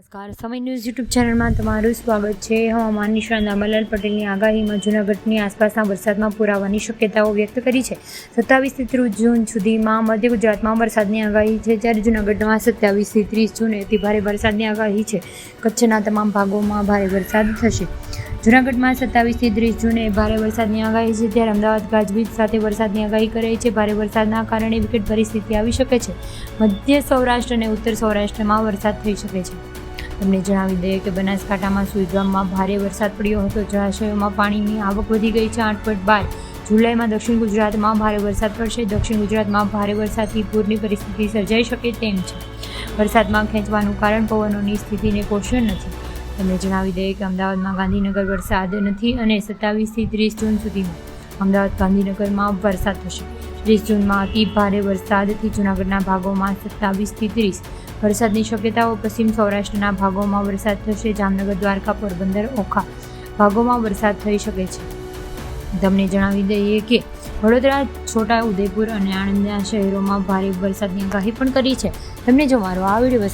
નમસ્કાર, સમય news YouTube ચેનલમાં તમારું સ્વાગત છે। હવામાન નિષ્ણાત અંબાલાલ પટેલની આગાહીમાં જૂનાગઢની આસપાસના વરસાદમાં પૂર આવવાની શક્યતાઓ વ્યક્ત કરી છે। 27 થી 30 જૂન સુધીમાં મધ્ય ગુજરાતમાં વરસાદની આગાહી છે, જ્યારે જૂનાગઢમાં 27 થી 30 જૂને અતિ ભારે વરસાદની આગાહી છે। કચ્છના તમામ ભાગોમાં ભારે વરસાદ થશે। જૂનાગઢમાં 27 થી 30 જૂને ભારે વરસાદની આગાહી છે, જ્યારે અમદાવાદ ગાજવીજ સાથે વરસાદની આગાહી કરાઈ છે। ભારે વરસાદના કારણે વિકટ પરિસ્થિતિ આવી શકે છે। મધ્ય સૌરાષ્ટ્ર અને ઉત્તર સૌરાષ્ટ્રમાં વરસાદ થઈ શકે છે। તમને જણાવી દઈએ કે બનાસકાંઠામાં સુઈ ગામમાં ભારે વરસાદ પડ્યો હતો। જળાશયોમાં પાણીની આવક વધી ગઈ છે। 8.12 જુલાઈમાં દક્ષિણ ગુજરાતમાં ભારે વરસાદ પડશે। દક્ષિણ ગુજરાતમાં ભારે વરસાદથી પૂરની પરિસ્થિતિ સર્જાઈ શકે તેમ છે। વરસાદમાં ખેંચવાનું કારણ પવનોની સ્થિતિને પોષણ નથી। તમને જણાવી દઈએ કે અમદાવાદમાં ગાંધીનગર વરસાદ નથી અને 27 થી 30 જૂન સુધીમાં અમદાવાદ ગાંધીનગરમાં વરસાદ થશે। 30 જૂનમાં અતિ ભારે વરસાદથી જૂનાગઢના ભાગોમાં 27 થી 30 વરસાદની શક્યતાઓ। પશ્ચિમ સૌરાષ્ટ્રના ભાગોમાં વરસાદ થશે। જામનગર, દ્વારકા, પોરબંદર, ઓખા ભાગોમાં વરસાદ થઈ શકે છે। તમને જણાવી દઈએ કે વડોદરા, છોટા ઉદેપુર અને આણંદના શહેરોમાં ભારે વરસાદની આગાહી પણ કરી છે। તમને જો મારો આ વિડીયો